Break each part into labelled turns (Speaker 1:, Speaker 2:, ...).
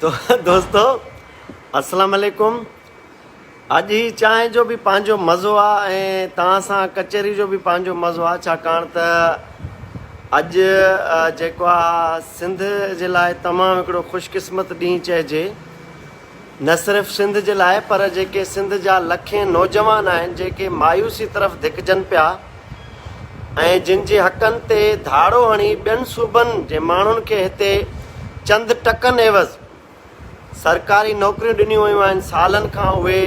Speaker 1: तो दोस्तों अस्सलाम वालेकुम। अॼु ही चांहि जो बि पंहिंजो मज़ो आहे ऐं तव्हां सां कचहरी जो बि पंहिंजो मज़ो आहे, छाकाणि त अॼु जेको आहे सिंध जे लाइ तमामु हिकिड़ो ख़ुशकिस्मत ॾींहुं चइजे। न सिर्फ़ु सिंध जे लाइ पर जेके सिंध जा लखे नौजवान आहिनि जेके मायूसी तरफ़ धिकजनि पिया ऐं जिन जे हक़नि ते धाड़ो हणी ॿियनि सूबनि जे माण्हुनि खे हिते चंद टकनि एवज़ सरकारी नौकरियूं ॾिनियूं वयूं आहिनि, सालनि खां उहे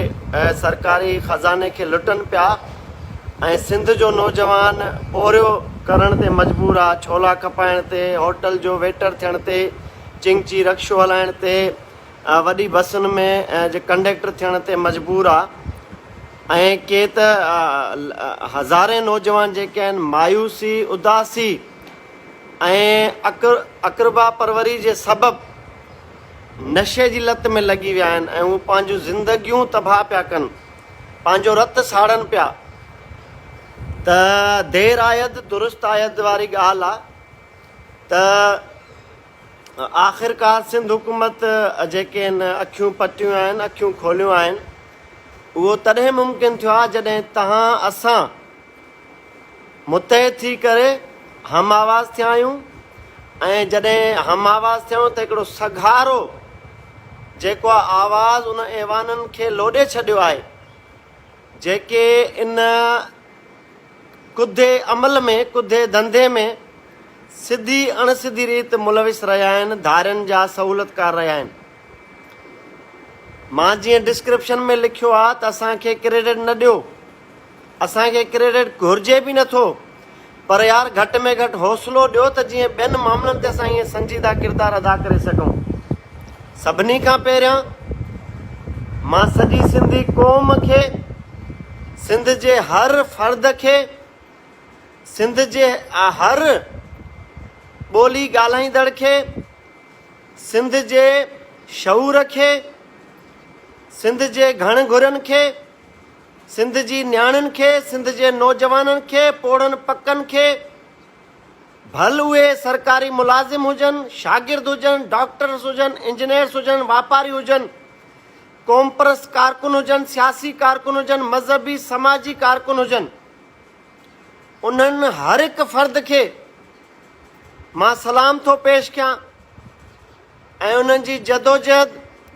Speaker 1: सरकारी ख़ज़ाने खे लुटनि पिया ऐं सिंध जो नौजवान पोरियो करण ते मजबूर आहे, छोला खपाइण ते, होटल जो वेटर थियण ते, चिंगची रक्शो हलाइण ते, वॾी बसुनि में कंडक्टर थियण ते मजबूर आहे। ऐं के त हज़ारे नौजवान जेके आहिनि मायूसी, उदासी ऐं अक़रबा परवरी जे सबबु नशे जी लत में लॻी विया आहिनि ऐं उहे पंहिंजूं ज़िंदगियूं तबाह पिया कनि, पंहिंजो रत साड़नि पिया। त देर आयद दुरुस्त आयद वारी ॻाल्हि आहे त आख़िरकार सिंध हुकूमत जेके आहिनि अखियूं पटियूं आहिनि, अखियूं खोलियूं आहिनि, उहो तॾहिं मुमकिन थियो आहे जॾहिं तव्हां असां मुतहिद थी करे हम आवाज़ थिया आहियूं ऐं जॾहिं हम आवाज़ थियूं त हिकिड़ो सघारो जेको आहे आवाज़ उन ऐवाननि खे लोॾे छॾियो आहे जेके इन कुदे अमल में, कुदे धंधे में सिधी अणसिधी रीति मुलविस रहिया आहिनि, धारियुनि जा सहूलियतकार रहिया आहिनि। मां जीअं डिस्क्रिप्शन में लिखियो आहे त असांखे क्रेडिट न ॾियो, असांखे क्रेडिट घुरिजे बि नथो, पर यार घटि में घटि हौसलो ॾियो त जीअं ॿियनि मामलनि ते असां ईअं संजीदा किरदारु अदा करे सघूं। सभिनी खां पहिरियां मां सॼी सिंधी क़ौम खे, सिंध जे हर फ़र्द खे, सिंध जे हर ॿोली ॻाल्हाईंदड़ खे, सिंध जे शऊर खे, सिंध जे घण घुरनि खे, सिंध जी न्याणियुनि खे, सिंध जे नौजवाननि खे, पोड़नि पकनि खे, भल उहे सरकारी मुलाज़िम हुजनि, शागिर्द हुजनि, डॉक्टर्स हुजनि, इंजीनियर्स हुजनि, वापारी हुजनि, कॉमपर्स कारकुन हुजनि, सियासी कारकुन हुजनि, मज़हबी समाजी कारकुन हुजनि, उन्हनि हर हिकु फ़र्द खे मां सलाम थो पेश कयां ऐं उन्हनि जी जदोजहद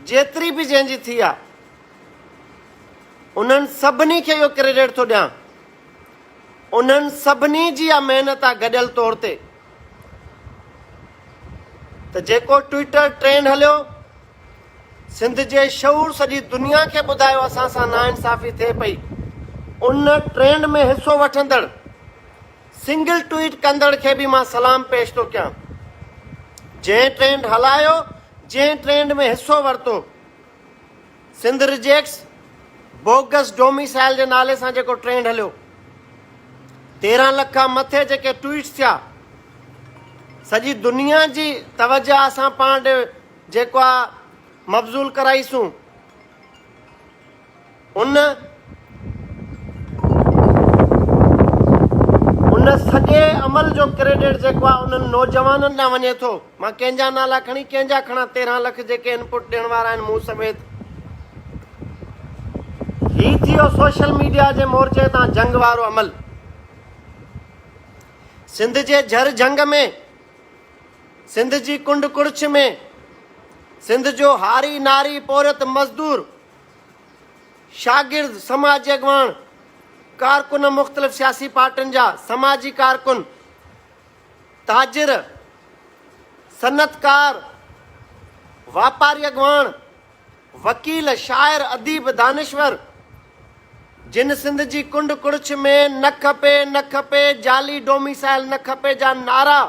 Speaker 1: जेतिरी बि जंहिंजी थी आहे उन्हनि सभिनी खे इहो क्रेडिट थो ॾियां। उन्हनि सभिनी जी इहा महिनत आहे गॾियल तौर ते। त जेको ट्विटर ट्रेंड हलियो, सिंध जे शऊर सॼी दुनिया खे ॿुधायो असां सां नाइंसाफ़ी थिए पई, उन ट्रेंड में हिसो वठंदड़ सिंगल ट्वीट कंदड़ खे बि मां सलाम पेश थो कयां। जंहिं ट्रेंड हलायो, जंहिं ट्रेंड में हिसो वरितो, सिंध रिजेक्ट्स बोगस डोमिसाइल जे नाले सां जेको ट्रेंड हलियो, 13 लख खां मथे जेके ट्वीट्स थिया, सॼी दुनिया जी तवजह असां पाण ॾे जेको आहे मबज़ूल कराईसूं, उन सॼे अमल जो क्रेडिट जेको आहे उन्हनि नौजवाननि ॾांहुं वञे थो। मां कंहिंजा नाला खणी कंहिंजा खणा, 13 लख जेके इनपुट ॾियण वारा आहिनि मूं समेत। ही थी वियो सोशल मीडिया जे मोर्चे तां जंग वारो अमल। सिंध जे झर जंग में, सिंध जी कुंड कुड़छ में, सिंध जो हारी नारी पोरियत मज़दूर, शागिर्द, समाजी अॻवान, कारकुन मुख़्तलिफ़ सियासी पार्टियुनि जा, समाजी कारकुन, ताजिर, सनतकार, वापारी अॻवान, वकील, शाइर, अदीब, दानिश्वर, जिन सिंध जी कुंड कुड़छ में न खपे, न खपे, जाली डोमिसाइल न खपे जा नारा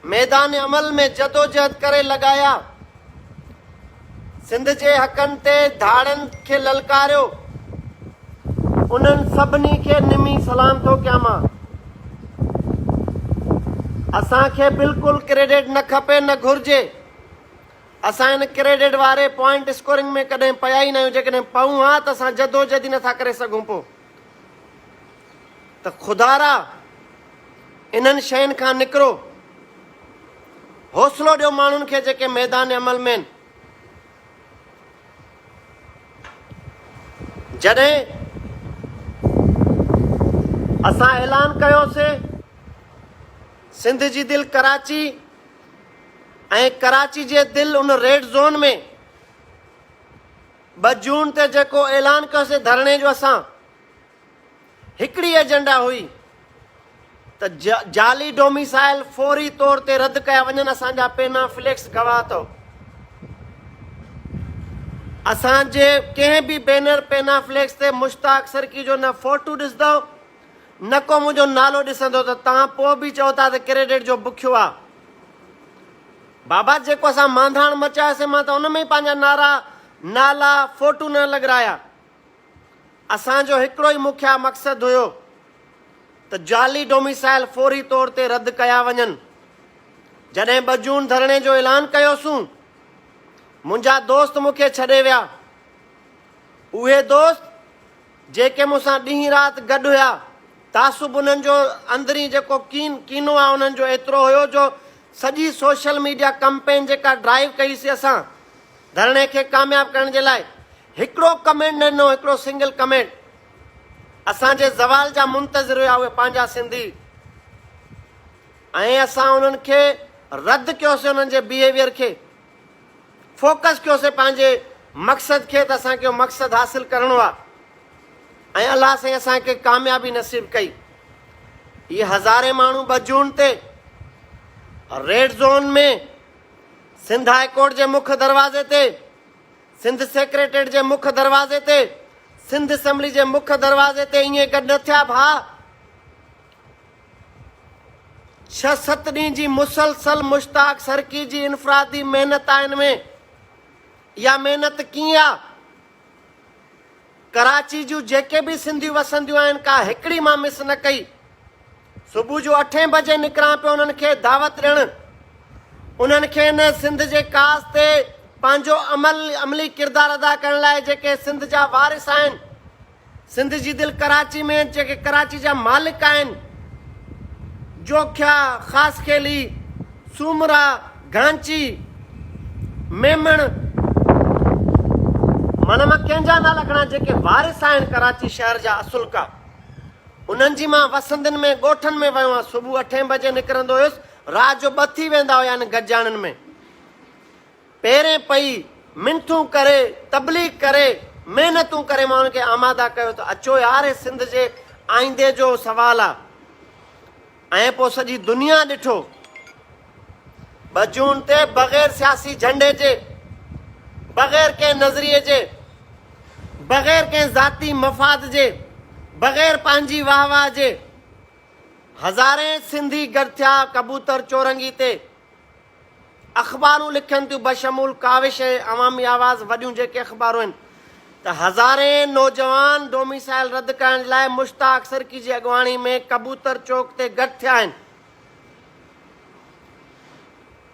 Speaker 1: मैदान अमल में जदोजहद करे लॻाया, सिंध जे हक़नि ते धाड़नि खे ललकारियो, उन्हनि सभिनी खे निमी सलाम थो कयां मां। असांखे बिल्कुलु क्रेडिट न खपे, न घुरिजे। असां हिन क्रेडिट वारे पॉइंट स्कोरिंग में कॾहिं पिया ई न आहियूं। जेकॾहिं पऊं हा त असां जदोजहद ई नथा करे सघूं पोइ। त ख़ुदारा इन्हनि शयुनि खां निकिरो। हौसलो ॾियो माण्हुनि खे जेके मैदान अमल में आहिनि। जॾहिं असां ऐलान कयोसीं सिंध जी दिलि कराची ऐं कराची जे दिलि उन रेड ज़ोन में 2 जून ते जेको ऐलान कयोसीं धरणे जो, असां हिकिड़ी एजेंडा हुई त जाली डोमिसाइल फौरी तौर ते रद्द कया वञनि। असांजा पेना फ्लेक्स गवाह अथव। असांजे कंहिं बि बैनर पेना फ्लेक्स ते मुश्ताक सरकी जो न फोटो ॾिसंदव न को मुंहिंजो नालो ॾिसंदो त तव्हां पोइ बि चओ था त क्रेडिट जो बुखियो आहे। बाबा जेको असां मांधाण मचायोसीं मां त उन में ई पंहिंजा नाला फोटो न लॻराया। असांजो हिकिड़ो ई मुख्य मक़सदु हुयो त जाली डोमिसाइल फौरी तौर ते रद्द कया वञनि। जॾहिं 2 जून धरणे जो ऐलान कयोसीं, मुंहिंजा दोस्त मूंखे छॾे विया। उहे दोस्त जेके मूंसां ॾींहुं राति गॾु हुया, तासुब उन्हनि जो अंदरी जेको कीनो आहे उन्हनि जो एतिरो हुयो जो सॼी सोशल मीडिया कैंपेन जेका ड्राइव कईसीं असां धरणे खे कामयाबु करण जे लाइ, हिकिड़ो कमेंट न ॾिनो, हिकिड़ो सिंगल कमेंट। असांजे ज़वाल जा मुंतज़िर हुया उहे पंहिंजा सिंधी, ऐं असां उन्हनि खे रद्द कयोसीं, उन्हनि जे बिहेवियर खे फोकस कयोसीं पंहिंजे मक़सद खे त असांखे मक़सदु हासिलु करिणो आहे। ऐं अलाह साईं असांखे कामयाबी नसीब कई। इहे हज़ारे माण्हू 2 जून ते रेड ज़ोन में सिंध हाई कोर्ट जे मुख्य दरवाज़े ते, सिंध सेक्रेटरीट जे मुख्य दरवाज़े ते, सिंध असेंबली जे मुख्य दरवाज़े ते ईअं गॾु न थिया भाउ। 6-7 ॾींहं जी मुसलसल मुश्ताक सरकी जी इनफरादी महिनत आहे। हिन में इहा महिनत कीअं आहे? कराची जूं जेके बि सिंधियूं वसंदियूं आहिनि, का हिकिड़ी मां मिस न कई। सुबुह जो 8 बजे निकिरां पियो उन्हनि खे दावत ॾियणु, उन्हनि खे हिन सिंध जे कास ते पंहिंजो अमली किरदारु अदा करण लाइ जेके सिंध जा वारिस आहिनि, सिंध जी दिलि कराची में जेके कराची जा मालिक आहिनि, जोख्या, ख़ासखेली, सूमरा, घांची, मेमण, मन मां कंहिंजा नाला खणा, जेके वारिस आहिनि कराची शहर जा असुल का, उन्हनि जी मां वसंदनि में ॻोठनि में वियो आहियां। सुबुह 8 बजे निकिरंदो हुयुसि, राति जो 2 थी वेंदा हुया आहिनि गजाणनि में। पहिरें पई मिनथूं करे, तबलीग करे, महिनतूं करे माण्हुनि खे आमादा कयो त अचो यार, हे सिंध जे आईंदे जो सवाल आहे। ऐं पोइ सॼी दुनिया ॾिठो 2 जून ते बग़ैर सियासी झंडे जे, बग़ैर कंहिं नज़रिए जे, बग़ैर कंहिं ज़ाती मफ़ाद जे, बग़ैर पंहिंजी वाह वाह जे, हज़ारे सिंधी गॾु थिया कबूतर चौरंगी ते। अख़बारूं लिखनि थियूं बशमूल काविश ऐं अवामी आवाज़, वॾियूं जेके अख़बारूं आहिनि, त हज़ारे नौजवान डोमिसाइल रद्द करण लाइ मुश्ताक सरकी जी अॻुवाणी में कबूतर चौक ते गॾु थिया आहिनि।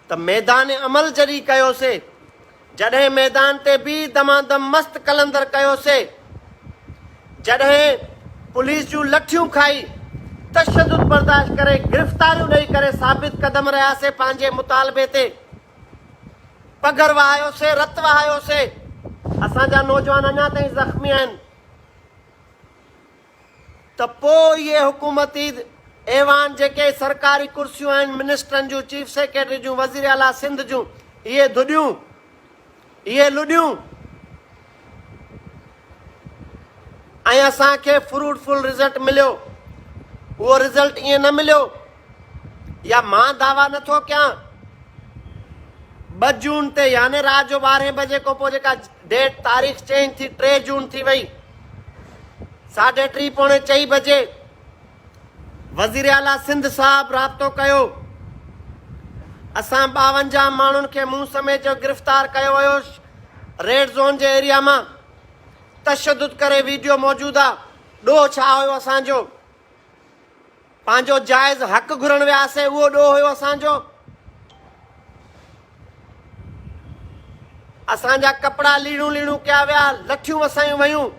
Speaker 1: त मैदान अमल जॾहिं कयोसीं, जॾहिं मैदान ते बि दमादम मस्त कलंदर कयोसीं, जॾहिं पुलिस जूं लठियूं खाई, तशद्दुद बर्दाश्त करे, गिरफ़्तारियूं ॾेई करे साबित क़दम रहियासीं पंहिंजे मुतालबे ते, पघर वहायोसीं, रत वहायोसीं। असांजा नौजवान अञा ताईं ज़ख़्मी आहिनि। त पोइ इहे हुकूमती ऐवान जेके सरकारी कुर्सियूं आहिनि, मिनिस्टरनि जूं, चीफ सेक्रेटरी जूं, वज़ीर आला सिंध जूं, इहे धुॾियूं, इहे लुॾियूं, ऐं असांखे फ्रूटफुल रिज़ल्ट मिलियो। उहो रिज़ल्ट ईअं न मिलियो, या मां दावा नथो कयां। 2 जून ते यानी राति जो 12 बजे खां पोइ जेका डेट तारीख़ चेंज थी, 3 जून थी वई, 3:30 पौणे 4 बजे वज़ीर आला सिंध साहब राब्तो कयो। असां 52 माण्हुनि खे मुंहुं समेत जो गिरफ़्तार कयो वियो रेड ज़ोन जे एरिया मां। तशद्दुद करे वीडियो मौजूदु आहे। ॾोह छा हुयो असांजो? पंहिंजो जाइज़ हक़ घुरण वियासीं, उहो ॾोह हुयो असांजो। असांजा कपिड़ा लीणूं कया विया, लठियूं वसायूं वयूं।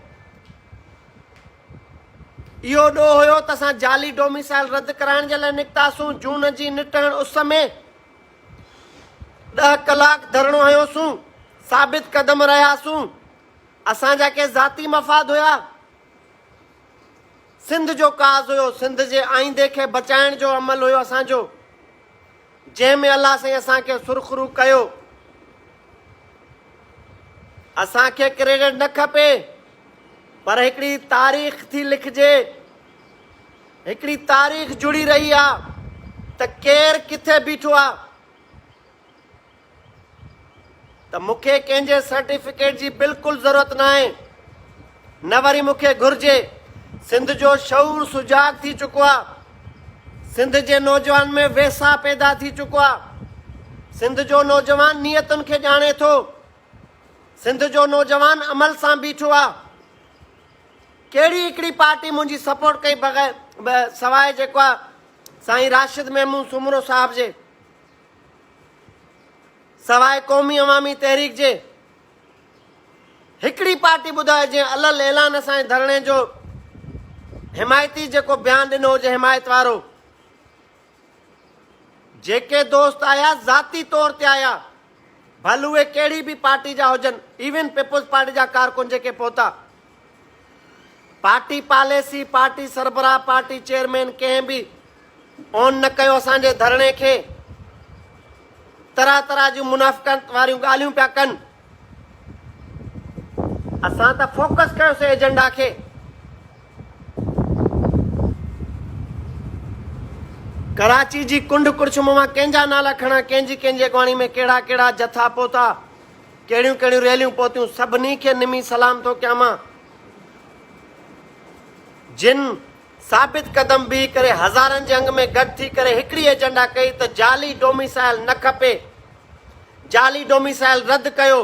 Speaker 1: इहो ॾोह हुयो त असां जाली डोमिसाइल रद्द कराइण जे लाइ निकितासीं। जून जी निटण उस में 10 कलाक धरणो हयोसूं, साबित कदम रहियासूं। असांजा के ज़ाती मफ़ाद हुया, सिंध जो काज़ हुयो, सिंध जे आईंदे खे बचाइण जो अमल हुयो असांजो, जंहिंमें अलाह साईं असांखे सुरखरू कयो। असांखे क्रेडिट न खपे, पर हिकिड़ी तारीख़ थी लिखिजे, हिकिड़ी तारीख़ जुड़ी रही आहे त केरु किथे बीठो आहे। त मूंखे कंहिंजे सर्टिफिकेट जी बिल्कुलु ज़रूरत न आहे, न वरी मूंखे घुर्जे। सिंध जो शऊर सुजाग थी चुको आहे, सिंध जे नौजवान में वेसा पैदा थी चुको आहे। सिंध जो नौजवान नियतुनि खे ॼाणे थो, सिंध जो नौजवान अमल सां बीठो आहे। कहिड़ी हिकिड़ी पार्टी मुंहिंजी सपोर्ट कई बग़ैर सवाइ जेको आहे साईं राशिद महमूद सुमरो साहिब जे, सवाइ क़ौमी अवामी तहरीक जे। हिकिड़ी पार्टी ॿुधाए जंहिं अलल ऐलान असांजे धरणे जो हिमायती जेको बयानु ॾिनो हुजे, हिमायत वारो। जेके दोस्त आया ज़ाती तौर ते आया, भले उहे कहिड़ी बि पार्टी जा हुजनि, इवन पीपुल्स पार्टी जा कारकुन जेके पहुता, पार्टी पॉलिसी, पार्टी सरबराह, पार्टी चेयरमैन कंहिं बि ऑन न कयो असांजे धरणे खे। तरह तरह जूं मुनाफ़िक़त वारियूं ॻाल्हियूं पिया कनि। असां त फोकस कयोसीं एजेंडा खे। कराची जी कुंड कुड़िछ मां कंहिंजा नाला खणा, कंहिंजी कंहिंजी अॻवाणी में कहिड़ा कहिड़ा जथा पहुता, कहिड़ियूं कहिड़ियूं रैलियूं पहुतियूं, सभिनी खे निमी सलाम थो कयां मां। जिन साबित कदम बीह करे हज़ारनि जे अंग में गॾु थी करे हिकिड़ी एजेंडा कई त जाली डोमिसाइल न खपे, जाली डोमिसाइल रद्द कयो,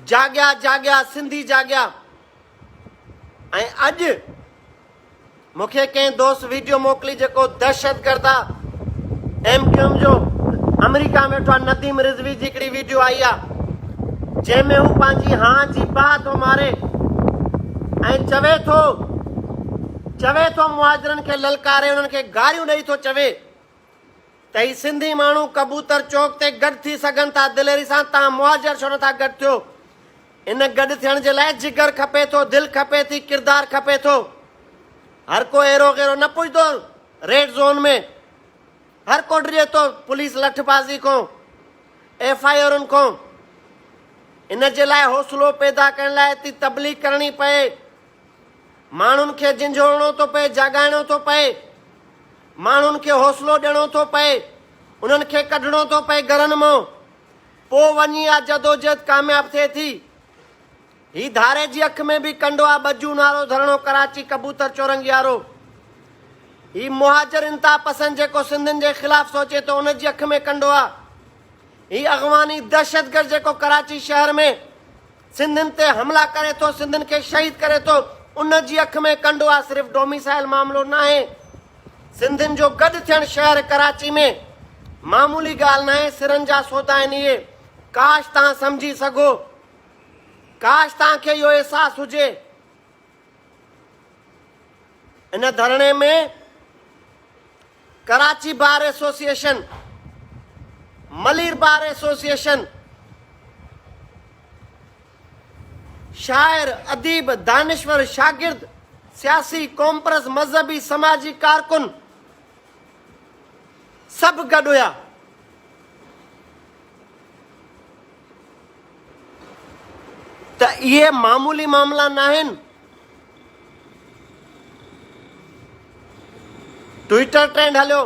Speaker 1: जाॻिया जाॻिया सिंधी जाॻिया। ऐं अॼु मूंखे कंहिं दोस्त वीडियो मोकिली जेको दहशतगर्द आहे, MQM जो अमेरिका में वेठो आहे, नदीम रिज़वी जी हिकिड़ी वीडियो आई आहे, जंहिंमें हू पंहिंजी हां जी बाह थो मारे ऐं चवे थो मुहाजिरनि खे ललकारे, उन्हनि खे गारियूं ॾेई थो चवे त ही सिंधी माण्हू कबूतर चौक ते गॾु थी सघनि था दिलेरी सां, तव्हां मुहाजिर छो नथा गॾु थियो। इन गॾु थियण जे लाइ जिगर खपे थो, दिलि खपे थी, किरदारु खपे थो। हर को अहिड़ो गहिड़ो न पुॼंदो रेड ज़ोन में, हर को डिॼे थो पुलिस लठबाज़ी खां, FIRनि खां। इन जे लाइ हौसलो पैदा करण लाइ एतिरी तबलीग करणी पए, माण्हुनि खे झंझोड़णो थो पए, जाॻाइणो थो पए, माण्हुनि खे हौसलो ॾियणो थो पए, उन्हनि खे कढणो थो पए घरनि मां, पोइ वञी आहे जदोजहद कामयाबु थिए थी। ही धारे जी अख में बि कंडो आहे, बजू नारो धरणो कराची कबूतर चौरंगी वारो। ही मुहाजिर इंतहा पसंद जेको सिंधियुनि जे ख़िलाफ़ सोचे थो, उन जी अख में कंडो आहे। ही अॻवानी दहशतगर्द जेको कराची शहर में सिंधियुनि ते हमला करे थो, सिंधियुनि खे शहीद करे थो, उन जी अख में कंडो आहे। सिर्फ़ु डोमिसाइल मामिलो न आहे, सिंधियुनि जो गॾु थियणु शहर कराची में मामूली ॻाल्हि न आहे। सिरनि जा सौदा आहिनि इहे। काश तव्हां सम्झी सघो, काश तव्हांखे इहो अहसासु हुजे। इन धरणे में Karachi bar association, Malir bar association, शाइर, अदीब, दानिश्वर, शागिर्द, सियासी, कॉम्प्रस, मजहबी, समाजी कारकुन सभु गॾु हुया। त इहे मामूली मामला न आहिनि। ट्विटर ट्रेंड हलियो,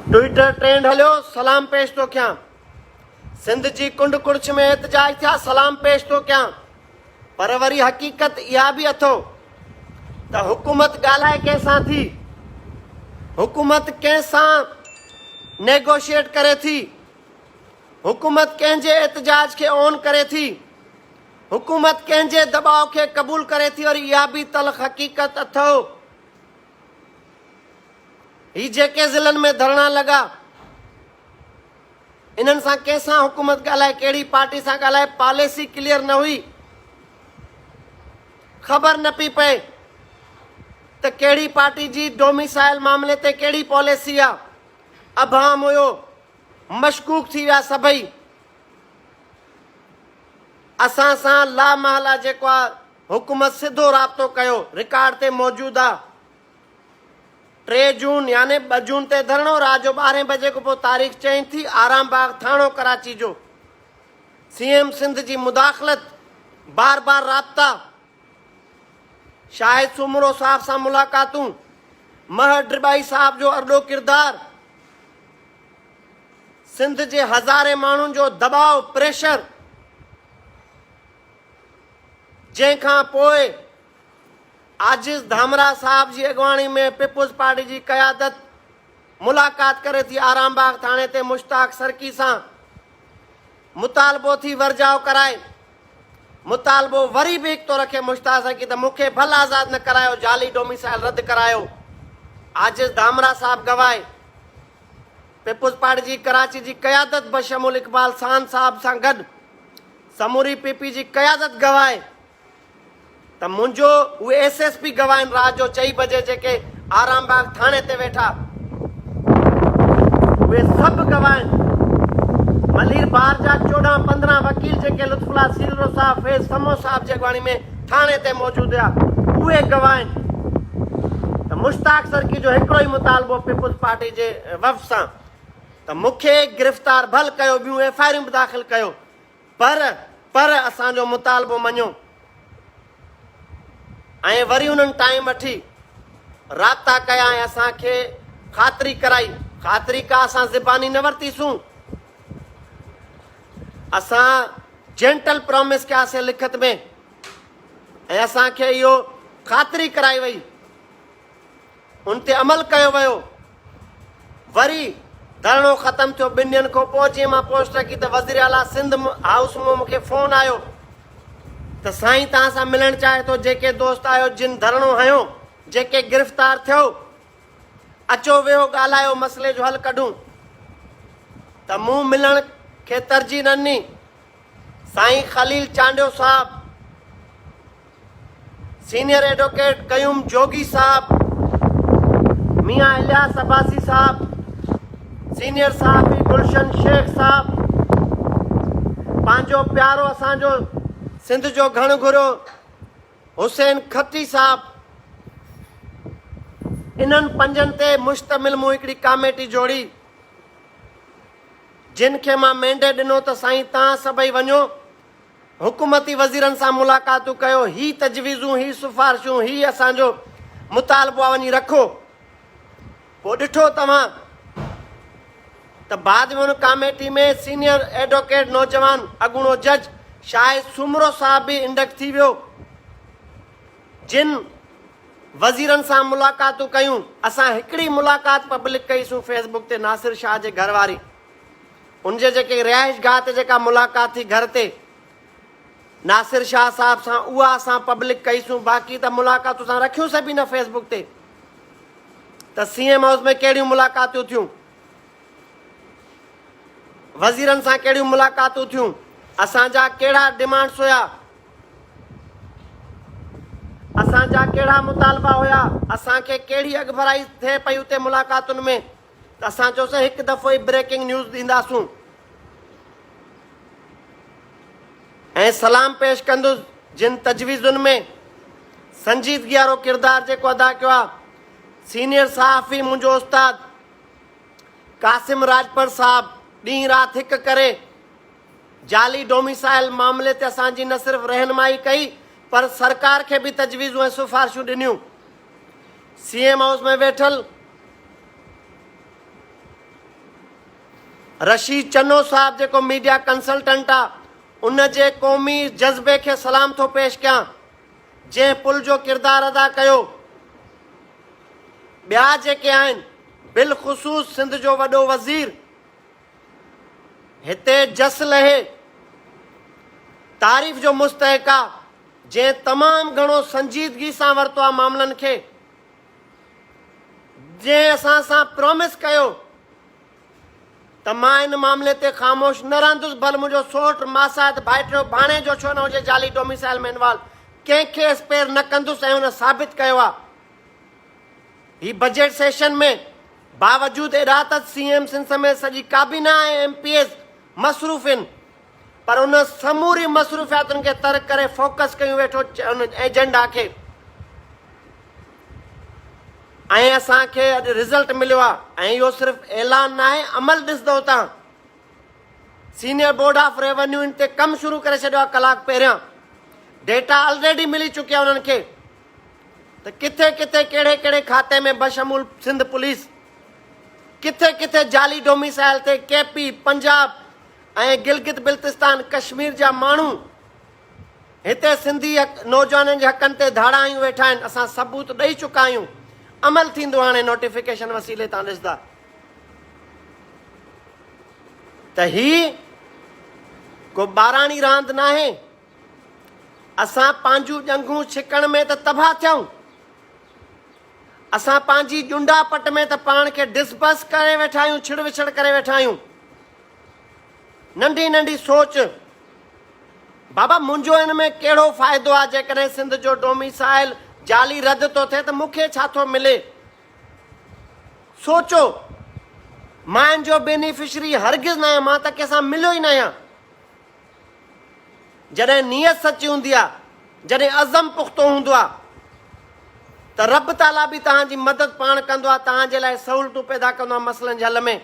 Speaker 1: ट्विटर ट्रेंड हलियो, सलाम पेश थो कयां। सिंध जी कुंड कुड़िछ में एहतजाज थिया, सलाम पेश थो कयां। पर वरी हक़ीक़त इहा बि अथो त हुकूमत ॻाल्हाए कंहिंसां थी, हुकूमत कंहिंसां नेगोशिएट करे थी, हुकूमत कंहिंजे एहतजाज खे ऑन करे थी, हुकूमत कंहिंजे दबाव खे क़बूल करे थी। और इहा बि तलख़ हक़ीक़त अथव। ही जेके ज़िलनि में धरना लॻा, इन्हनि सां कंहिंसां हुकूमत ॻाल्हाए, कहिड़ी पार्टी सां ॻाल्हाए, पॉलिसी क्लियर न हुई, ख़बर न पई पए त कहिड़ी पार्टी जी डोमिसाइल मामले ते कहिड़ी पॉलिसी आहे। अभाम हुयो, मशकूक थी विया सभई। असां सां लामहला जेको आहे हुकूमत सिधो राब्तो कयो, रिकॉर्ड ते मौजूदु आहे। 3 जून यानी 2 जून ते धरणो, रात जो 12 बजे खां पोइ तारीख़ चेंज थी। आरामबाग थाणो कराची जो सीएम सिंध जी मुदाख़लत, बार बार राब्ता, शाहिद सुमरो साहब सां मुलाक़ातूं, महर ड्रिबाई साहब जो अॾो किरदार, सिंध जे हज़ारे माण्हुनि जो दबाव, प्रेशर, जंहिंखां पोइ आजिज़ धामरा साहब जी अॻवानी में पीपुल्स पार्टी जी क़यादत मुलाक़ात करे थी आरामबाग थाणे ते मुश्ताक सरकी सां। मुतालबो थी वर्जाओ कराए, मुतालबो वरी बि हिकु थो रखे मुश्ताक सरकी त मूंखे भल आज़ाद न करायो, जाली डोमिसाइल रद्द करायो। आजिज़ धामरा साहब गवाए, पीपुल्स पार्टी जी कराची जी क़यादत बशमूल इकबाल सान साहब सां गॾु समूरी पीपी जी क़यादत गवाए त मुंहिंजो उहे एसएसपी गवाइनि रात जो 4 बजे जेके आरामबाग थाणे ते वेठा, उहे सभु गवाइनि। मलीर बार जा 14-15 वकील जेके लुत्फुल्ला सीरो साहब, फैज़ समो साहब जी अॻवानी में थाणे ते मौजूदु हुआ, उहे गवाइनि त मुश्ताक सरकी जो हिकिड़ो ई मुतालबो पीपुल्स पार्टी जे वफ़ सां त मूंखे गिरफ़्तार भल कयो, ॿियूं एफआईआर बि दाख़िल कयो, पर असांजो मुतालबो मञो। ऐं वरी उन्हनि टाइम वठी राब्ता कया ऐं असांखे ख़ातिरी कराई। ख़ातिरी का असां ज़बानी न वरितीसूं, असां जेंटल प्रॉमिस कयासीं लिखत में, ऐं असांखे इहो ख़ातिरी कराई वई, उन ते अमल कयो वियो। वरी धरणो ख़तमु थियो 2 ॾींहंनि खां पोइ, जीअं मां पोस्ट रखी त वज़ीर आला सिंध हाउस मां मूंखे फ़ोन आयो त साईं तव्हां सां मिलणु चाहे थो, जेके दोस्त आयो, जिन धरणो हयो, जेके गिरफ़्तार थियो, अचो वेहो ॻाल्हायो, मसइले जो हल कढूं। त मूं मिलण खे तरजीह न ॾिनी। साईं ख़लील चांडियो साहब, सीनियर एडवोकेट कयूम जोगी साहब, मियां इलियास अब्बासी साहब, सीनियर साहबी गुलशन शेख साहब, पंहिंजो प्यारो असांजो सिंध जो घण घुरियो हुसैन खट्टी साहब, इन्हनि 5 ते मुश्तमिल मूं हिकिड़ी कमेटी जोड़ी, जिन खे मां मैंडेट ॾिनो त साईं तव्हां सभई वञो, हुकूमती वज़ीरनि सां मुलाक़ातूं कयो, ही तजवीज़ूं, ही सिफ़ारिशूं, ही असांजो मुतालबो आहे, वञी रखो। पोइ ॾिठो तव्हां त बाद में हुन कमेटी में सीनियर एडवोकेट नौजवान अॻूणो जज शाहिद सुमरो साहब बि इंडक्ट थी वियो, जिन वज़ीरनि सां मुलाक़ातूं कयूं। असां हिकिड़ी मुलाक़ात पब्लिक कईसूं फेसबुक ते, नासिर शाह जे घर वारी, उनजे जेके रिहाइश गाह ते जेका मुलाक़ात थी घर ते नासिर शाह साहब सां, उहा असां पब्लिक कईसूं। बाक़ी त मुलाक़ातूं असां रखियूंसीं बि न फेसबुक ते। त सीएम हाउस में कहिड़ियूं मुलाक़ातूं थियूं, वज़ीरनि सां कहिड़ियूं मुलाक़ातूं थियूं, असांजा कहिड़ा डिमांड्स हुया, असांजा कहिड़ा मुतालबा हुया, असांखे कहिड़ी अॻभराई थिए पई उते मुलाक़ातुनि में। त असां चयोसीं हिकु दफ़ो ई ब्रेकिंग न्यूज़ ॾींदासूं ऐं सलाम पेश कंदुसि जिन तजवीज़ुनि में संजीदगी वारो किरदार जेको अदा कयो आहे सीनियर सहाफ़ी मुंहिंजो उस्ताद कासिम राजपर साहब, ॾींहुं राति हिकु करे जाली डोमिसाइल मामले ते असांजी न सिर्फ़ु रहनुमाई कई, पर सरकार खे बि तजवीज़ूं ऐं सिफ़ारिशूं ॾिनियूं। सीएम हाउस में वेठल रशीद चन्नो साहब जेको मीडिया कंसल्टेंट आहे, उन जे क़ौमी जज़्बे खे सलाम थो पेश कयां, जंहिं पुल जो किरदार अदा कयो। ॿिया जेके आहिनि, बिलख़ुसूस सिंध जो वॾो वज़ीर हिते जस लहे, तारीफ़ जो मुस्तहिक़ आहे, जंहिं तमामु घणो संजीदगी सां वरितो आहे मामलनि खे, जंहिं असां सां प्रॉमिस कयो त मां इन मामले ते ख़ामोश न रहंदुसि, भले मुंहिंजो सोट मासात भाइटियो भाणे जो छो न हुजे जाली डोमिसाइल में इन्वॉल्व, कंहिंखे स्पेयर न कंदुसि, ऐं हुन साबित कयो आहे। ही बजट सेशन में बावजूद एॾा त सीएम सिंध समेत सॼी काबीना ऐं एमपीएस मसरूफ़ आहिनि, पर उन समूरी मसरूफ़ियातुनि खे तर्क करे फोकस कयूं वेठो एजेंडा खे। ऐं असांखे अॼु रिज़ल्ट मिलियो आहे। ऐं इहो सिर्फ़ु ऐलान न आहे, अमल ॾिसंदव तव्हां। Senior board of revenue in ते कमु शुरू करे छॾियो आहे कलाक पहिरियां। डेटा ऑलरेडी मिली चुकिया उन्हनि खे त किथे किथे कहिड़े कहिड़े खाते में बशमूल सिंध पुलिस, किथे किथे जाली डोमिसाइल ते केपी, पंजाब ऐं गिलगित बिल्तिस्तान कश्मीर जा माण्हू हिते सिंधी नौजवाननि जे हक़नि ते धाड़ा आयूं वेठा आहिनि। असां सबूत ॾेई चुका आहियूं। अमल थींदो हाणे नोटिफिकेशन वसीले तव्हां ॾिसंदा त ही को ॿाराणी रांदि न आहे। असां पंहिंजूं ॼंघूं छिकण में त तबाह थियूं, असां पंहिंजी ॼुंडा पट में त पाण खे डिसबस करे वेठा आहियूं, छिड़ विछड़ करे वेठा आहियूं। नंढी नंढी सोच, बाबा मुंहिंजो हिन में कहिड़ो फ़ाइदो आहे? जेकॾहिं सिंध जो डोमिसाइल जाली रद्द थो थिए त मूंखे छा थो मिले? सोचो, मां इन जो बेनिफिशरी हरगिज़ न आहियां, मां त कंहिंसां मिलियो ई न आहियां। जॾहिं नियत सची हूंदी आहे, जॾहिं अज़म पुख़्तो हूंदो आहे त रब ताला बि तव्हांजी मदद पाण कंदो आहे, तव्हांजे लाइ सहूलियतूं पैदा कंदो आहे मसइलनि जे हल में।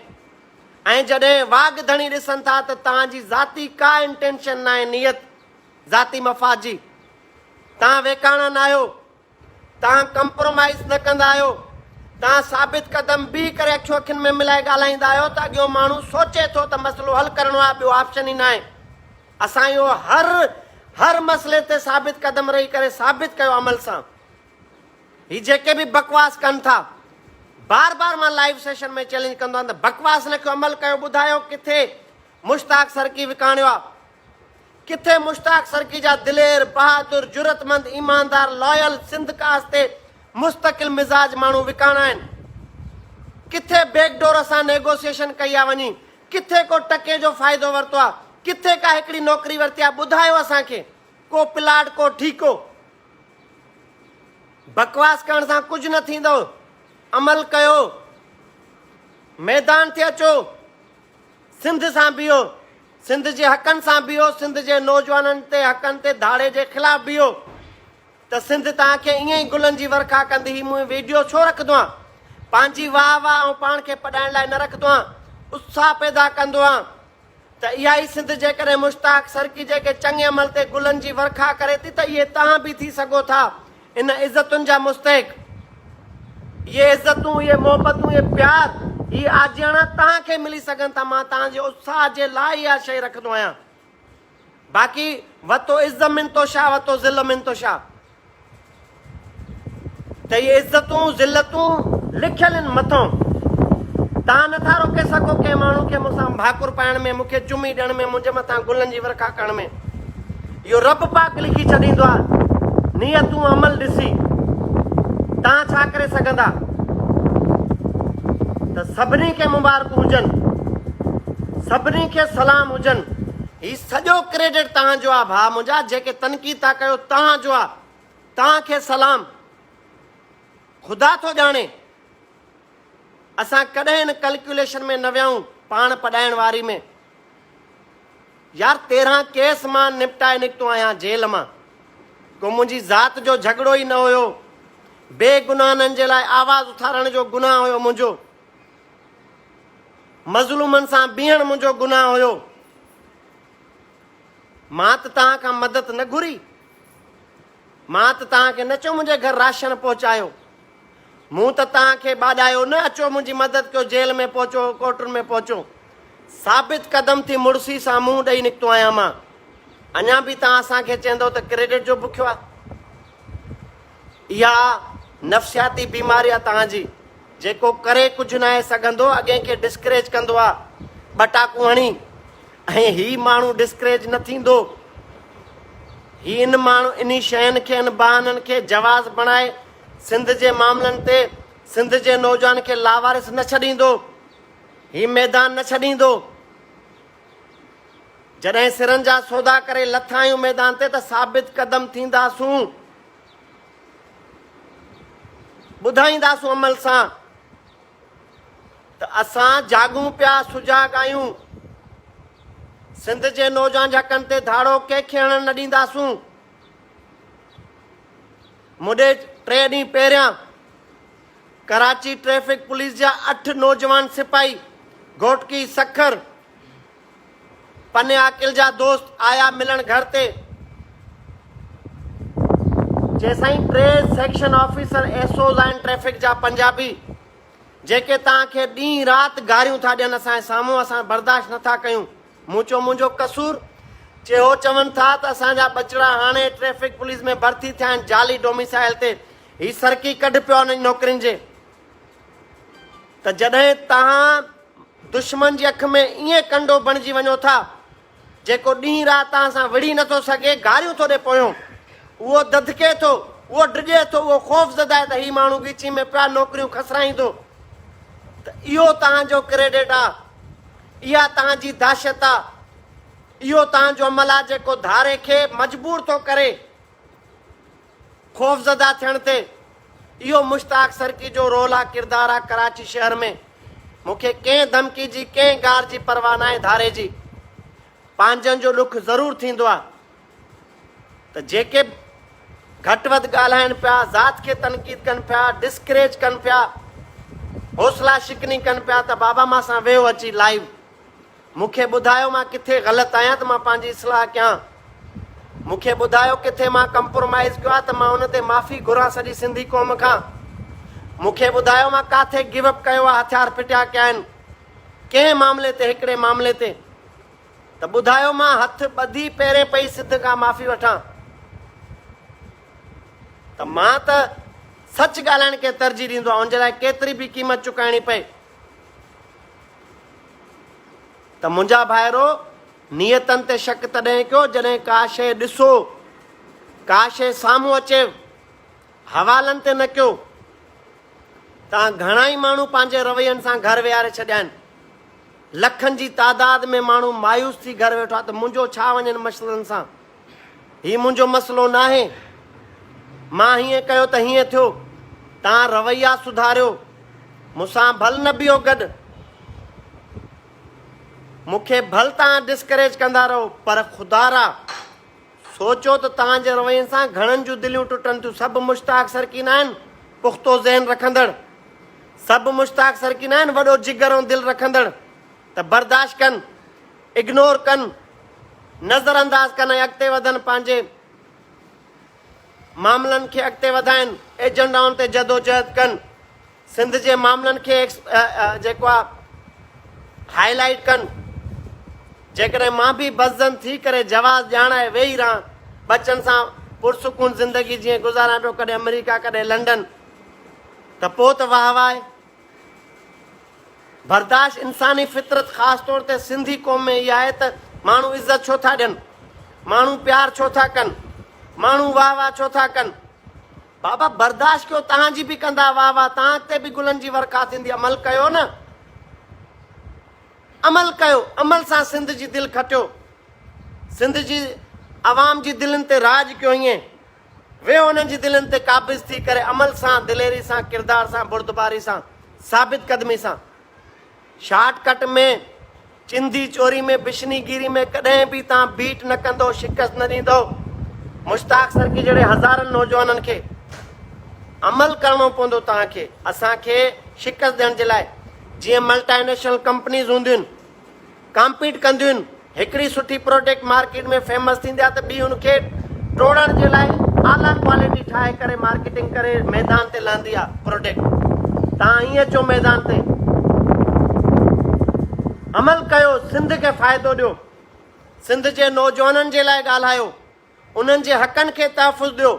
Speaker 1: ऐं जॾहिं वाघ धणी ॾिसनि था त तव्हांजी ज़ाती का इंटेंशन न आहे, नियत ज़ाती मफ़ाद जी, तव्हां वेकाणा न आहियो, तव्हां कंप्रोमाइज़ न कंदा आहियो, तव्हां साबित क़दम बीह करे अखियूं अखियुनि में मिलाए ॻाल्हाईंदा आहियो त अॻियो माण्हू सोचे थो त मसइलो हल करिणो आहे, ॿियो ऑप्शन ई न आहे। असां इहो हर मसइले ते साबित क़दम रही करे साबित कयो अमल सां। ही जेके बि बकवास कनि था, बार बार मां लाइव सेशन में चैलेंज कंदो आहियां त बकवास न कयो, अमल कयो। ॿुधायो किथे मुश्ताक सरकी विकाणियो आहे? किथे मुश्ताक सरकी जा दिलेर, बहादुर, जुरतमंद, ईमानदार, लॉयल, सिंध कास्ट ते मुस्तकिल मिज़ाज माण्हू विकाणा आहिनि? किथे बैकडोर असां नेगोशिएशन कई आहे वञी? किथे को टके जो फ़ाइदो वरितो आहे? किथे का हिकिड़ी नौकरी वरिती आहे? ॿुधायो असांखे। को प्लाट, को ठीको। बकवास करण सां कुझु न थींदो। अमल कयो, मैदान ते अचो, सिंध सां बीहो, सिंध जे हक़नि सां बीहो, सिंध जे नौजवाननि ते हक़नि ते धाड़े जे ख़िलाफ़ बीहो त सिंध तव्हांखे ईअं ई गुलनि जी वर्खा कंदी। ही मूं वीडियो छो रखंदो आहियां? पंहिंजी वाह वाह ऐं पाण खे पढ़ाइण लाइ न रखंदो आहियां, उत्साह पैदा कंदो आहियां त इहा ई सिंध जेकॾहिं मुश्ताक सरकी जेके चङे अमल ते गुलनि जी वर्खा करे थी त इहे तव्हां बि थी सघो था इन इज़तुनि जा मुस्तहिक। ये इज़तूं, ये मोहबतूं, ये प्यार, ये आजियाना तव्हांखे मिली सघनि था। मां तव्हांजे उत्साह जे लाइ इहा शइ रखंदो आहियां। बाक़ी वतो इज़्ज़त मिन तो छा, वतो ज़िल मिन तो छा। त इहे इज़तूं ज़िलतूं लिखियल आहिनि मथां। तव्हां नथा रोके सघो कंहिं माण्हू खे मूंसां भाकुर पाइण में, मूंखे चुमी ॾियण में, मुंहिंजे मथां गुलनि जी वर्खा करण में। इहो रब पाक लिखी छॾींदो आहे। नियतूं अमल ॾिसी तव्हां छा करे सघंदा? त सभिनी खे मुबारकूं हुजनि, सभिनी खे सलाम हुजनि। ही सॼो क्रेडिट तव्हांजो आहे भाउ मुंहिंजा, जेके तनक़ीद था कयो तव्हांजो आहे। तव्हांखे सलाम। ख़ुदा थो ॼाणे असां कॾहिं हिन कैलकुलेशन में न वियाऊं पाण पढ़ाइण वारी में। यार 13 केस मां निपटाए निकितो आहियां जेल मां। को मुंहिंजी ज़ात जो झगड़ो ई न हुयो, बेगुनाहनि जे लाइ आवाज़ उथारण जो गुनाह हुयो मुंहिंजो, मज़लूमनि सां बीहण मुंहिंजो गुनाह हुयो। मां त तव्हां खां मदद न घुरी, मां त तव्हांखे न चयो मुंहिंजे घर राशन पहुचायो, मूं त तव्हांखे बाॾायो न अचो मुंहिंजी मदद कयो, जेल में पहुचो, कोर्टुनि में पहुचो। साबित क़दम थी मुड़सी सां मुंहुं ॾेई निकितो आहियां मां। अञा बि तव्हां असांखे चवंदव त क्रेडिट जो बुखियो आहे। इहा नफ़्सियाती बीमारी आहे तव्हांजी। जेको करे कुझु न आहे सघंदो, अॻे खे डिस्करेज कंदो आहे ॿटाकू हणी, ऐं ही माण्हू डिस्करेज न थींदो। ही इन माण्हू इन शयुनि खे, इन बहाननि खे जवाज़ बणाए सिंध जे मामलनि ते सिंध जे नौजवान खे लावारिस न छॾींदो, ही मैदान न छॾींदो। जॾहिं सिरनि जा सौदा करे लथा आहियूं मैदान ते त साबित क़दम थींदासूं। ॿुधाईंदासूं अमल सां त असां जागूं पिया, सुजाग आहियूं। सिंध जे नौजवान जे हक़नि ते धाड़ो कंहिंखे हणण न ॾींदासूं। मुॾे 3 ॾींहं पहिरियां कराची ट्रैफिक पुलिस जा 8 नौजवान सिपाही घोटकी सखर पने आकिल जा दोस्त आया मिलण घर ते। जैसाईं 3 सेक्शन ऑफिसर एसओज आहिनि ट्रैफिक जा पंजाबी, जेके तव्हांखे ॾींहुं राति गारियूं था ॾियनि असांजे साम्हूं, असां बर्दाश्त नथा कयूं। मूं चयो मुंहिंजो कसूर, चयो चवनि था त असांजा बचड़ा हाणे ट्रैफिक पुलिस में भर्ती थिया आहिनि जाली डोमिसाइल ते। ही सरकी कढ पियो उन्हनि नौकरियुनि जे। त जॾहिं तव्हां दुश्मन जी अख में ईअं कंडो बणिजी वञो था, जेको ॾींहुं राति तव्हां सां विढ़ी नथो सघे, गारियूं थो ॾे पोयों, उहो ददके थो, उहो डिॼे थो, उहो ख़ौफ़ ज़दा त ही माण्हू ॻीची में पिया नौकरियूं खसराईंदो, त इहो तव्हांजो क्रेडिट आहे, इहा तव्हांजी दहशत आहे, इहो तव्हांजो अमल आहे जेको धारे खे मजबूर थो करे ख़ौफ़ ज़दा थियण ते। इहो मुश्ताक सरकी जो रोल आहे, किरदार आहे कराची शहर में। मूंखे कंहिं धमकी जी, कंहिं गार जी परवाह न आहे धारे जी। पंहिंजनि जो ॾुख ज़रूरु थींदो आहे, त जेके घटि वधि ॻाल्हाइनि पिया, ज़ात खे तनक़ीद कनि पिया, डिस्करेज कनि पिया, हौसला शिकनी कनि पिया, त बाबा मां सां वेहो अची लाइव, मूंखे ॿुधायो मां किथे ग़लति आहियां त मां पंहिंजी इस्लाह कयां। मूंखे ॿुधायो किथे मां कंप्रोमाइज़ कयो आहे त मां उन ते माफ़ी घुरां सॼी सिंधी क़ौम खां। मूंखे ॿुधायो मां किथे गिवअप कयो आहे, हथियार फिटिया कया आहिनि कंहिं मामले ते, हिकिड़े मामले ते, त ॿुधायो मां हथ ॿधी पहिरें पई सिद्ध खां माफ़ी वठां। त मां त सच ॻाल्हाइण खे तरजीह ॾींदो आहियां, उनजे लाइ केतिरी बि क़ीमत चुकाइणी पए। त मुंहिंजा भाइरो, नियतनि ते शक तॾहिं कयो जॾहिं का शइ ॾिसो, का शइ साम्हूं अचे, हवालनि ते न कयो। तव्हां घणा ई माण्हू पंहिंजे रवैयनि सां घर विहारे छॾिया आहिनि, लखनि जी तादाद में माण्हू मायूस थी घर वेठो आहे, त मुंहिंजो छा वञनि मसइलनि सां। हीउ मुंहिंजो मसइलो न आहे, मां हीअं कयो त हीअं थियो, तव्हां रवैया सुधारियो, मूंसां भल न बीहो गॾु, मूंखे भल तव्हां डिस्करेज कंदा रहो, पर ख़ुदारा सोचो त तव्हांजे रवैयनि सां घणनि जूं दिलियूं टुटनि थियूं। सभु मुश्ताक सरकी न आहिनि पुख़्तो ज़हन रखंदड़, सभु मुश्ताक सरकी न आहिनि वॾो जिगर ऐं दिलि रखंदड़, त बर्दाश्त कनि, इग्नोर कनि, नज़रअंदाज कनि, ऐं अॻिते वधनि, पंहिंजे मामलनि खे अॻिते वधाइनि, एजेंडाउनि ते जदोजहद कनि, सिंध जे मामलनि खे जेको आहे हाईलाइट कनि। जेकॾहिं मां बि बज़न थी करे जवाज़ ॼाणाए वेही रहां, बचनि सां पुरसुकून ज़िंदगी जीअं गुज़ारां पियो, कॾहिं अमेरिका कॾहिं लंडन, त पोइ त वाह वाह। बर्दाश्त इंसानी फितरत ख़ासि तौर ते सिंधी क़ौम में इहा आहे त माण्हू इज़त छो था ॾियनि, माण्हू प्यार छो था कनि, माण्हू वाह वाह छो था कनि। बाबा बर्दाश्त कयो, तव्हांजी बि कंदा वाह वाह, तव्हां ते बि गुलनि जी वर्खा थींदी। अमल कयो न, अमल कयो, अमल सां सिंध जी दिलि खटियो, सिंध जी आवाम जी दिलनि ते राज कयो। ईअं वेहो उन्हनि जी दिलनि ते काबिज़ थी करे, अमल सां, दिलेरी सां, किरदार सां, बुर्दबारी सां, साबित कदमी सां। शॉर्टकट में, चिंधी चोरी में, बिशनीगिरी में कॾहिं बि तव्हां बीट न कंदो, शिकस्त न ॾींदो। मुश्ताक सरकी जहिड़े हज़ारनि नौजवाननि खे अमल करणो पवंदो तव्हांखे, असांखे शिकस्त ॾियण जे लाइ। जीअं मल्टानेशनल कंपनीज़ हूंदियूं आहिनि, कॉम्पीट कंदियूं आहिनि, हिकिड़ी सुठी प्रोडक्ट मार्केट में फेमस थींदी आहे त ॿी हुनखे टोड़ण जे लाइ आला क्वालिटी ठाहे करे मार्केटिंग करे मैदान ते लहंदी आहे प्रोडक्ट। तव्हां ईअं अचो मैदान ते, अमल कयो, सिंध खे फ़ाइदो ॾियो, सिंध जे नौजवाननि जे लाइ ॻाल्हायो, उन्हनि जे हक़नि खे तहफ़ुज़ ॾियो।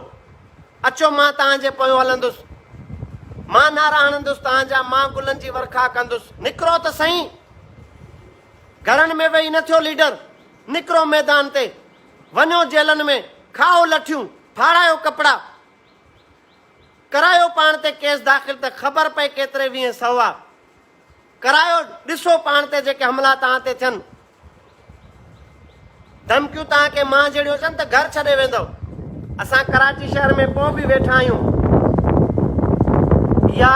Speaker 1: अचो मां तव्हांजे पोयों हलंदुसि, मां नारा हणंदुसि तव्हांजा, मां गुलनि जी वर्खा कंदुसि। निकिरो त सही, घरनि में वेही न थियो लीडर, निकिरो मैदान ते, वञो जेलनि में, खाओ लठियूं, फाड़ायो कपिड़ा, करायो पाण ते केस दाख़िल, त ख़बर पए केतिरे 20 करायो, ॾिसो पाण ते जेके हमला तव्हां ते थियनि। धमकियूं तव्हांखे मां जहिड़ियूं अचनि त घर छॾे वेंदव। असां कराची शहर में पोइ बि वेठा आहियूं, या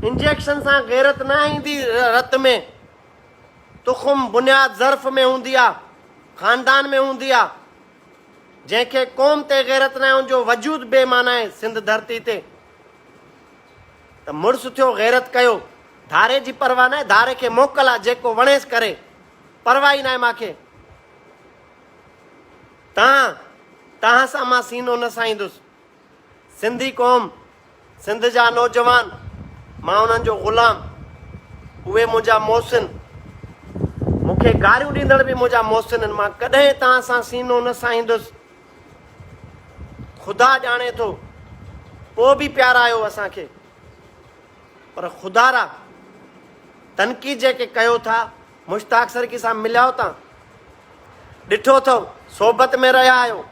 Speaker 1: इंजेक्शन सां गैरत न ईंदी रत में, तुख़ुम बुनियाद ज़र्फ़ में हूंदी आहे, ख़ानदान में हूंदी आहे। जंहिंखे क़ौम ते गैरत न आहे उनजो वजूद बेमाना आहे सिंध धरती ते। त मुड़ुसु थियो गैरत कयो, धारे जी परवाह न आहे, धारे खे मोकल आहे, जेको वणेसि करे, परवाह ई न आहे मूंखे। तव्हां सां मां सीनो न साईंदुसि। सिंधी क़ौम, सिंध जा नौजवान, मां उन्हनि जो ग़ुलाम, उहे मुंहिंजा मोहसिन, मूंखे गारियूं ॾींदड़ बि मुंहिंजा मोहसिन आहिनि। मां कॾहिं तव्हां सां सीनो न साईंदुसि। ख़ुदा ॼाणे थो, पोइ बि प्यार आयो असांखे, पर ख़ुदारा तनक़ीद जेके कयो था, मुश्ताक सरकी सां मिलिया तव्हां, ॾिठो अथव, सोबत में रहिया आहियो,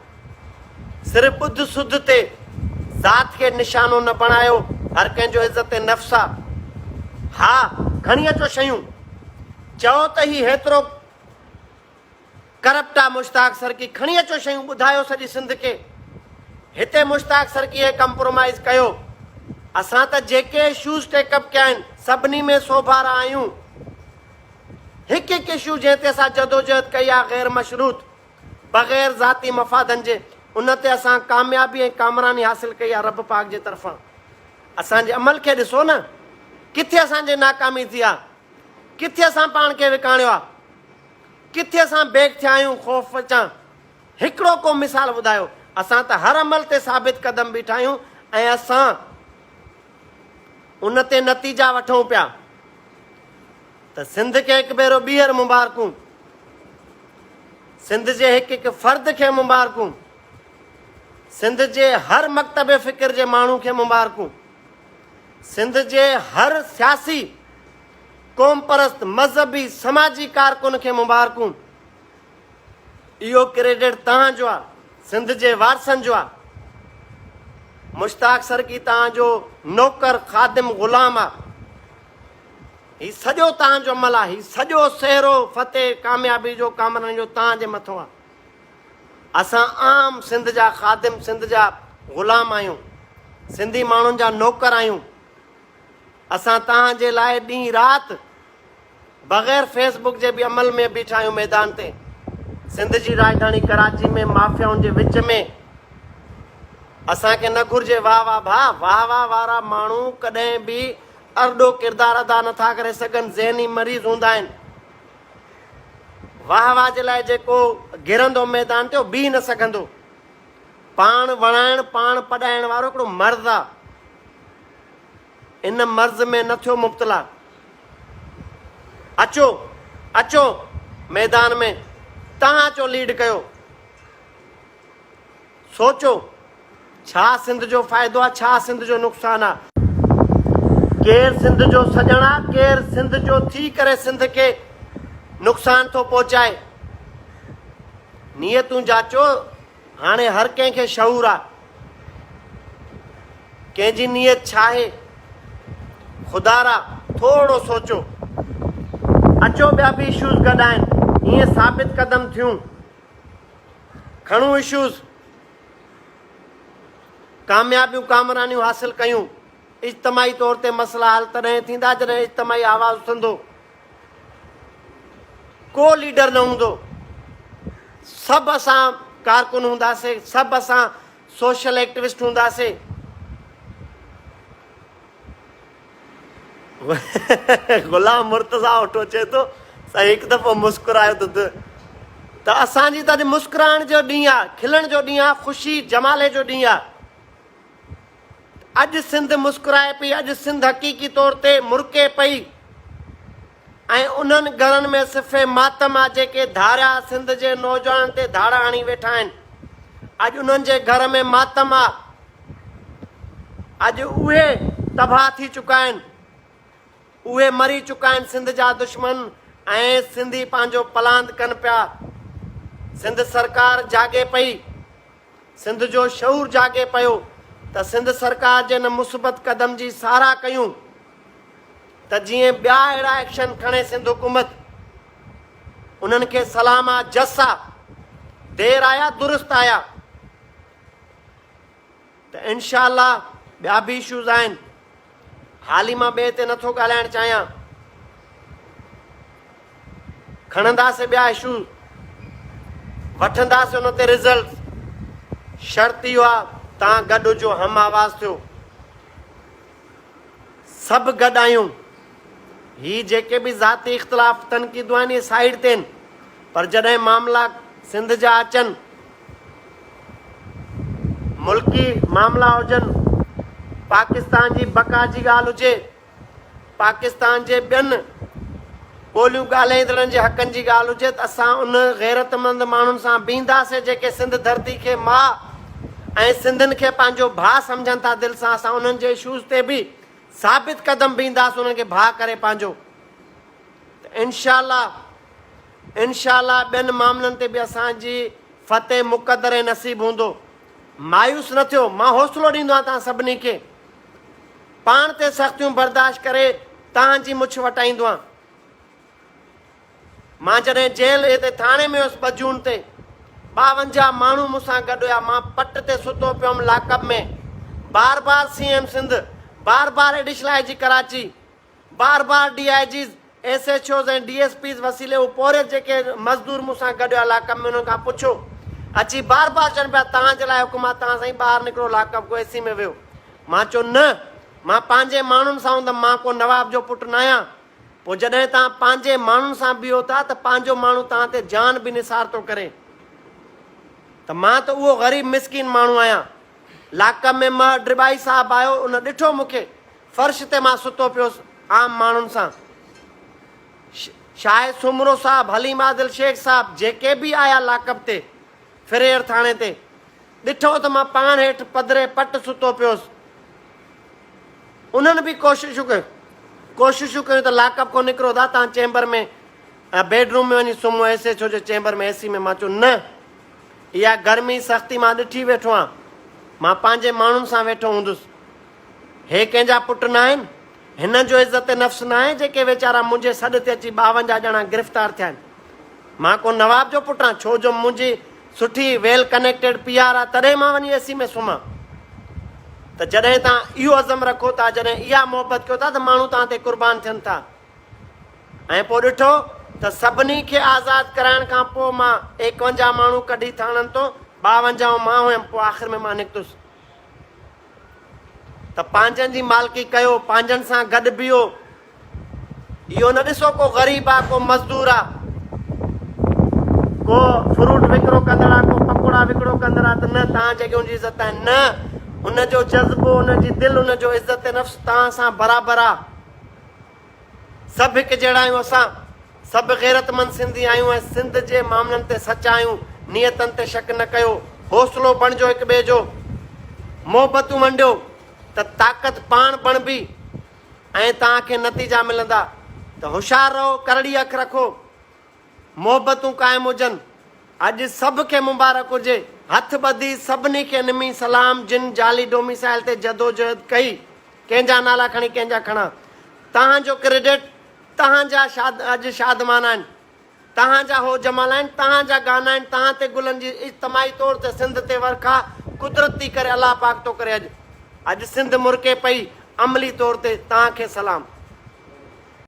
Speaker 1: सिर्फ़ु ॿुध सुध ते ज़ात खे निशानो न बणायो, हर कंहिंजो इज़त नफ़्स आहे। हा, खणी अचो शयूं, चओ त ही हेतिरो करप्ट आहे मुश्ताक सरकी, खणी अचो शयूं, ॿुधायो सॼी सिंध खे। हिते मुश्ताक सरकीअ कंप्रोमाइज़ कयो। असां त जेके इशूज़ टेकअप कया आहिनि सभिनी में सोभारा आहियूं। हिकु हिकु इशू जंहिं ते असां जदोजहद कई आहे गैर मशरूत, बग़ैर ज़ाती मफ़ादनि जे, उन ते असां कामयाबी ऐं कामरानी हासिल कई आहे रब पाक जे तरफ़ां। असांजे अमल खे ॾिसो न, किथे असांजे नाकामी थी आहे, किथे असां पाण खे विकाणियो आहे, किथे असां बेग थिया आहियूं ख़ौफ़ अचां। हिकिड़ो को मिसाल ॿुधायो। असां त हर अमल ते साबित क़दम बीठा आहियूं ऐं असां उन ते नतीजा वठूं पिया। त सिंध खे हिकु भेरो ॿीहर मुबारकूं, सिंध जे हिकु हिकु फ़र्द खे मुबारकूं, सिंध जे हर मकतब फ़िक्र जे माण्हू खे मुबारकूं, सिंध जे हर सियासी क़ौम परस्त मज़हबी समाजी कारकुन खे मुबारकूं। इहो क्रेडिट तव्हांजो आहे, सिंध जे वारसनि जो आहे। मुश्ताक सरकी तव्हांजो नौकर ख़ादिम ग़ुलाम आहे। हीउ सॼो तव्हांजो अमल आहे, हीउ सॼो सहरो फ़तेह कामयाबी जो कामरानी जो तव्हांजे मथां आहे। असां आम सिंध जा ख़ादिम, सिंध जा ग़ुलाम आहियूं, सिंधी माण्हुनि जा नौकर आहियूं। असां तव्हांजे लाइ ॾींहुं राति बग़ैर फेसबुक जे बि अमल में बीठा आहियूं मैदान ते। सिंध जी राजधानी कराची में माफ़ियाउनि जे विच में असांखे न घुरिजे वाह वाह भाउ। वाह वाह वारा माण्हू कॾहिं बि अरॾो किरदारु अदा नथा करे सघनि, ज़हनी मरीज़ हूंदा आहिनि। वाह वाह जे लाइ जेको घिरंदो मैदान ते बीह न सघंदो। पाण वणाइण, पाण पढ़ाइण वारो हिकिड़ो मर्ज़ आहे। इन मर्ज़ में न थियो मुब्तला। अचो अचो मैदान में, तव्हां अचो लीड कयो। सोचो छा सिंध जो फ़ाइदो आहे, छा सिंध जो नुक़सानु आहे। केरु सिंध जो सॼणु आहे, केरु सिंध जो थी करे सिंध खे नुक़सानु थो पहुचाए। नियतूं जाचो। हाणे हर कंहिंखे शऊर आहे, कंहिंजी नियत छा आहे। ख़ुदारा थोरो सोचो। अचो ॿिया बि इशूज़ गॾाइनि, ईअं साबित क़दम थियूं। खणूं इशूज़, कामयाबियूं कामरानियूं हासिल कयूं। इज्तमाही तौर ते मसइला हल तॾहिं थींदा जॾहिं इज्तमाही आवाज़ उथंदो। को लीडर न हूंदो, सभु असां कारकुन हूंदासीं, सभु असां सोशल एक्टिविस्ट हूंदासीं। ग़ुलाम मुर्तज़ा उठो चए थो साईं हिकु दफ़ो मुस्कुरायो त असांजी त अॼु मुस्कुराइण जो ॾींहुं आहे, खिलण जो ॾींहुं आहे, ख़ुशी जमाले जो ॾींहुं आहे। अॼु सिंध मुस्कुराए पई, अॼु सिंध हक़ीक़ी तौर ते मुरके पई। ऐं उन्हनि घरनि में सिफ़े मातम आहे जेके धारिया सिंध जे नौजवाननि ते धाड़ा हणी वेठा आहिनि। अॼु उन्हनि जे घर में मातम आहे। अॼु उहे तबाह थी चुका आहिनि, उहे मरी चुका आहिनि सिंध जा दुश्मन। ऐं सिंधी पंहिंजो पलांद कनि पिया। सिंध सरकार जागे पई, सिंध जो शऊर जागे पियो त सिंध सरकार जे न मुस्बत क़दम जी साराह कयूं त जीअं ॿिया अहिड़ा एक्शन खणे सिंध हुकूमत। उन्हनि खे सलाम आहे, जस आहे, देर आया दुरुस्त आया। त इंशाअल्लाह ॿिया बि इशूज़ आहिनि, हाली मां ॿिए ते नथो ॻाल्हाइणु चाहियां, खणंदासीं ॿिया इशू, वठंदासीं उन ते रिज़ल्ट। शर्त इहो आहे तव्हां गॾु हुजो, हम आवाज़ थियो, सभु गॾु आहियूं। ही जेके बि ज़ाती इख़्तिलाफ़ तनक़ीदूं आहिनि इहे साइड ते आहिनि, पर जॾहिं मामला सिंध जा अचनि, मुल्की मामला हुजनि, पाकिस्तान जी बका जी ॻाल्हि हुजे, पाकिस्तान जे ॿियनि ॿोलियूं ॻाल्हाईंदड़नि जे हक़नि जी ॻाल्हि हुजे, त असां उन गैरतमंद माण्हुनि सां बीहंदासीं जेके सिंध धरती खे माउ ऐं सिंधियुनि खे पंहिंजो भाउ सम्झनि था दिलि सां। असां उन्हनि जे इशूज़ ते बि साबित क़दम बीहंदासीं, उन्हनि खे भाउ करे पंहिंजो। त इनशाला ॿियनि मामलनि ते बि असांजी फ़तेह मुक़दर ऐं नसीब हूंदो। मायूस न थियो, मां हौसलो ॾींदो आहियां तव्हां सभिनी खे। पाण ते सख़्तियूं बर्दाश्त करे तव्हांजी मुछ वटाईंदो आहियां। मां जॾहिं जेल हिते थाणे में हुयुसि 2 जून ते, 52 माण्हू मूंसां गॾु हुया। मां पट ते सुतो पियो हुउमि लाकअप में। बार बार CM सिंध, बार बार एडिशनल IG कराची, बार बार DIGs, SHOs ऐं DSPs वसीले पोरे जेके मज़दूर मूंसां गॾु हुया लाकअप में, उन्हनि खां पुछो, अची बार बार चवनि पिया तव्हांजे लाइ हुकुम आहे, तव्हां साईं ॿाहिरि निकिरो, लाकअप को AC में वियो। मां चयो न, मां पंहिंजे माण्हुनि सां हूंदमि, मां को नवाब जो पुटु न आहियां। पोइ जॾहिं तव्हां पंहिंजे माण्हुनि सां बीहो था त पंहिंजो माण्हू तव्हां ते जान बि निसार थो करे। त मां त उहो ग़रीब मिसकिन माण्हू आहियां। लाकअप में मां ड्रिबाई साहब आयो, उन ॾिठो मूंखे, फर्श ते मां सुतो पियोसि आम माण्हुनि सां। शाहिद सुमरो साहब, हलीम आदिल शेख साहब, जेके बि आया लाकअप ते, फिरेर थाणे ते, ॾिठो त मां पाण हेठि पधरे पट सुतो पियोसि। उन्हनि बि कोशिशूं कयूं त लाकअप को निकिरो था, तव्हां चैम्बर में बेडरूम में वञी सुम्हो, SHO जे चैम्बर में AC में। मां चयो न, इहा गर्मी सख़्ती मां ॾिठी वेठो आहियां, मां पंहिंजे माण्हुनि सां वेठो हूंदुसि। हे कंहिंजा पुट न आहिनि, हिन जो इज़त नफ़्स न आहे जेके वीचारा मुंहिंजे सॾ ते अची 52 ॼणा गिरफ़्तार थिया आहिनि। मां को नवाब जो पुटु आहियां, छो जो मुंहिंजी सुठी वेल कनेक्टेड PR आहे, तॾहिं मां वञी AC में सुम्हां। त जॾहिं तव्हां इहो अज़म रखो था, जॾहिं इहा मोहबत कयो था, त माण्हू तव्हां ते क़ुर्बान थियनि था। ऐं पोइ ॾिठो त सभिनी खे आज़ादु कराइण खां पोइ मां 51 माण्हू कढी थाणनि तो, 52 मां हुयमि। पोइ आख़िर में मां निकितुसि। त पंहिंजनि जी मालिकी कयो, पंहिंजनि सां गॾु बीहो। इहो न ॾिसो को ग़रीब आहे, को मज़दूर आहे, को फ्रूट विकिरो कंदड़ आहे, को पकोड़ा विकिरो कंदड़ आहे, त न तव्हां जॻहियुनि जी इज़त आहे। न, उनजो जज़्बो, उनजी दिलि, उनजो इज़त नफ़्स तव्हां सां बराबरि आहे। सभु हिकु जहिड़ा आहियूं असां, सभु गैरतमंद सिंधी आहियूं ऐं सिंध जे मामलनि ते सचा आहियूं। नियतनि ते शक न कयो, हौसलो बणिजो हिक ॿिए जो, मोहबतूं वंडियो त ताक़त पाण बणबी ऐं तव्हांखे नतीजा मिलंदा। त होशियारु रहो, करड़ी अखि रखो, मोहबतूं क़ाइमु हुजनि। अॼु सभ खे मुबारक हुजे। हथ ॿधी सभिनी खे निमी सलाम, जिन जाली डोमिसाइल ते जदोजहद कई, कंहिंजा नाला खणी कंहिंजा खणा। तव्हांजो क्रेडिट, तव्हांजा अॼु शादमान आहिनि, तव्हांजा हो जमाल आहिनि, तव्हांजा गाना आहिनि, तव्हां ते गुलनि जी इज्तमाही तौर ते सिंध ते वर्खा कुदरती करे अलाह पाक थो करे। अॼु सिंध मुर्के पई, अमली तौर ते तव्हांखे सलाम।